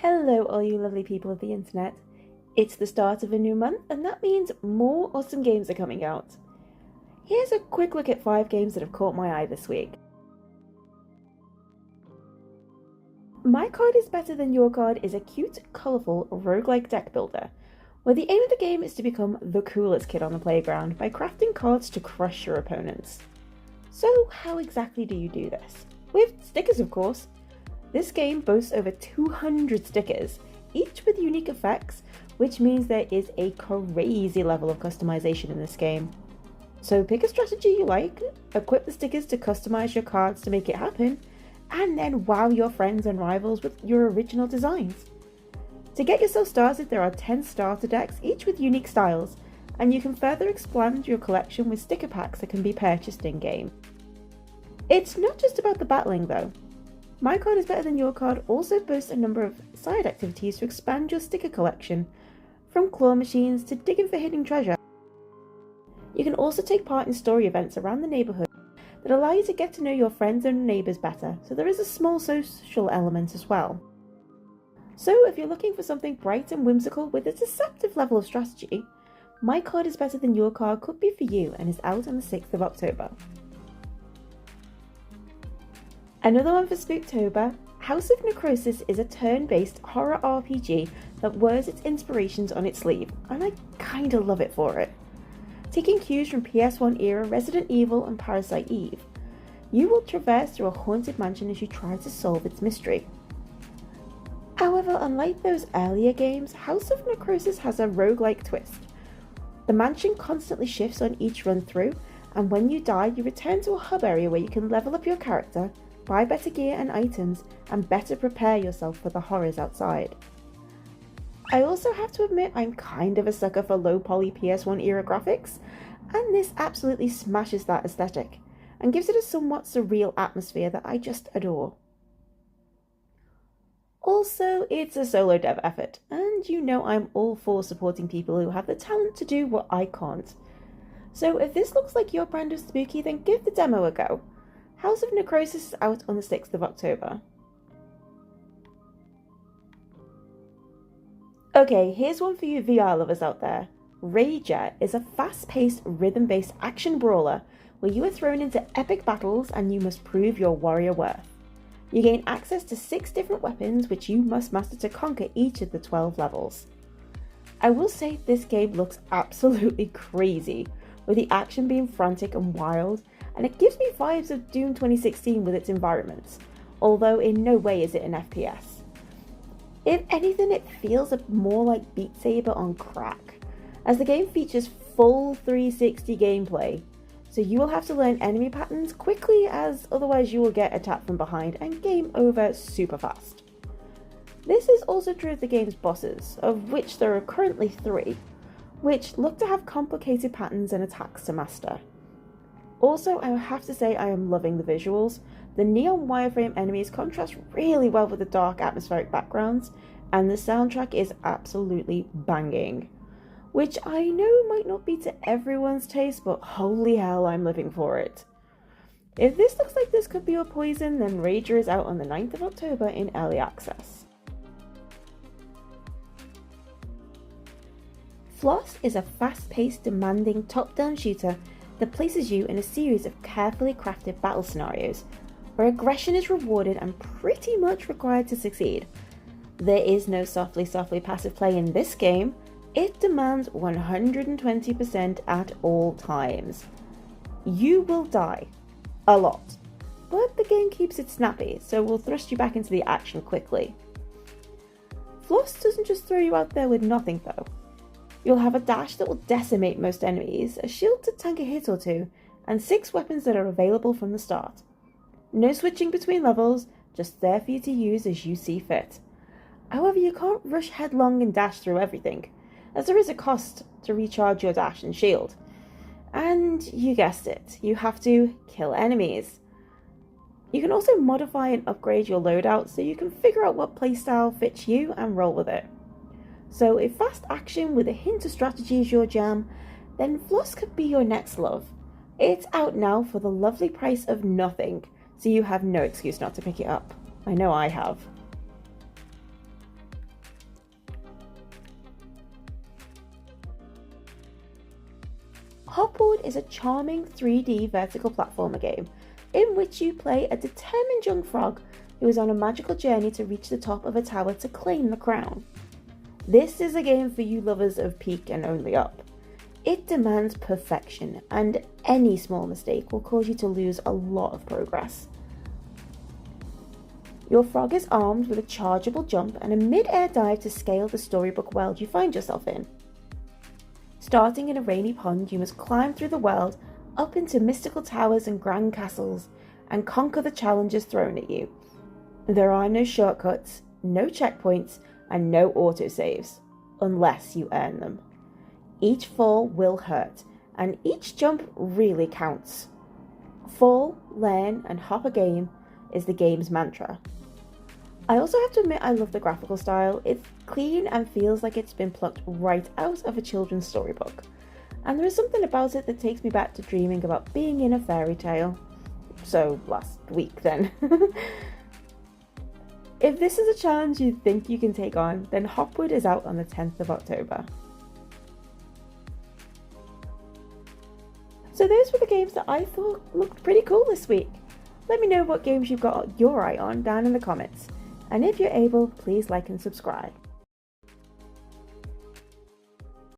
Hello all you lovely people of the internet. It's the start of a new month and that means more awesome games are coming out. Here's a quick look at 5 games that have caught my eye this week. My Card is Better Than Your Card is a cute, colourful roguelike deck builder, where the aim of the game is to become the coolest kid on the playground by crafting cards to crush your opponents. So how exactly do you do this? With stickers, of course. This game boasts over 200 stickers, each with unique effects, which means there is a crazy level of customization in this game. So pick a strategy you like, equip the stickers to customize your cards to make it happen, and then wow your friends and rivals with your original designs. To get yourself started, there are 10 starter decks, each with unique styles, and you can further expand your collection with sticker packs that can be purchased in-game. It's not just about the battling though. My Card is Better Than Your Card also boasts a number of side activities to expand your sticker collection, from claw machines to digging for hidden treasure. You can also take part in story events around the neighbourhood that allow you to get to know your friends and neighbours better, so there is a small social element as well. So if you're looking for something bright and whimsical with a deceptive level of strategy, My Card is Better Than Your Card could be for you and is out on the 6th of October. Another one for Spooktober, House of Necrosis is a turn-based horror RPG that wears its inspirations on its sleeve, and I kinda love it for it. Taking cues from PS1 era Resident Evil and Parasite Eve, you will traverse through a haunted mansion as you try to solve its mystery. However, unlike those earlier games, House of Necrosis has a roguelike twist. The mansion constantly shifts on each run through, and when you die, you return to a hub area where you can level up your character, buy better gear and items, and better prepare yourself for the horrors outside. I also have to admit I'm kind of a sucker for low poly PS1 era graphics, and this absolutely smashes that aesthetic, and gives it a somewhat surreal atmosphere that I just adore. Also, it's a solo dev effort, and you know I'm all for supporting people who have the talent to do what I can't. So if this looks like your brand of spooky, then give the demo a go. House of Necrosis is out on the 6th of October. Okay, here's one for you VR lovers out there. Rager is a fast-paced, rhythm-based action brawler where you are thrown into epic battles and you must prove your warrior worth. You gain access to 6 different weapons which you must master to conquer each of the 12 levels. I will say this game looks absolutely crazy, with the action being frantic and wild, and it gives me vibes of Doom 2016 with its environments, although in no way is it an FPS. If anything, it feels more like Beat Saber on crack, as the game features full 360 gameplay, so you will have to learn enemy patterns quickly, as otherwise you will get attacked from behind and game over super fast. This is also true of the game's bosses, of which there are currently 3, which look to have complicated patterns and attacks to master. Also, I have to say I am loving the visuals. The neon wireframe enemies contrast really well with the dark atmospheric backgrounds, and the soundtrack is absolutely banging. Which I know might not be to everyone's taste, but holy hell, I'm living for it. If this looks like this could be your poison, then Rager is out on the 9th of October in early access. FLOSS is a fast-paced, demanding top-down shooter that places you in a series of carefully crafted battle scenarios, where aggression is rewarded and pretty much required to succeed. There is no softly passive play in this game. It demands 120% at all times. You will die. A lot. But the game keeps it snappy, so will thrust you back into the action quickly. FLOSS doesn't just throw you out there with nothing though. You'll have a dash that will decimate most enemies, a shield to tank a hit or two, and 6 weapons that are available from the start. No switching between levels, just there for you to use as you see fit. However, you can't rush headlong and dash through everything, as there is a cost to recharge your dash and shield. And you guessed it, you have to kill enemies. You can also modify and upgrade your loadout so you can figure out what playstyle fits you and roll with it. So if fast action with a hint of strategy is your jam, then FLOSS could be your next love. It's out now for the lovely price of nothing, so you have no excuse not to pick it up. I know I have. Hopward is a charming 3D vertical platformer game in which you play a determined young frog who is on a magical journey to reach the top of a tower to claim the crown. This is a game for you lovers of peak and only up. It demands perfection, and any small mistake will cause you to lose a lot of progress. Your frog is armed with a chargeable jump and a mid-air dive to scale the storybook world you find yourself in. Starting in a rainy pond, you must climb through the world, up into mystical towers and grand castles, and conquer the challenges thrown at you. There are no shortcuts, no checkpoints, and no autosaves, unless you earn them. Each fall will hurt, and each jump really counts. Fall, learn, and hop a game is the game's mantra. I also have to admit I love the graphical style. It's clean and feels like it's been plucked right out of a children's storybook. And there is something about it that takes me back to dreaming about being in a fairy tale. So last week then. If this is a challenge you think you can take on, then Hopward is out on the 10th of October. So those were the games that I thought looked pretty cool this week. Let me know what games you've got your eye on down in the comments. And if you're able, please like and subscribe.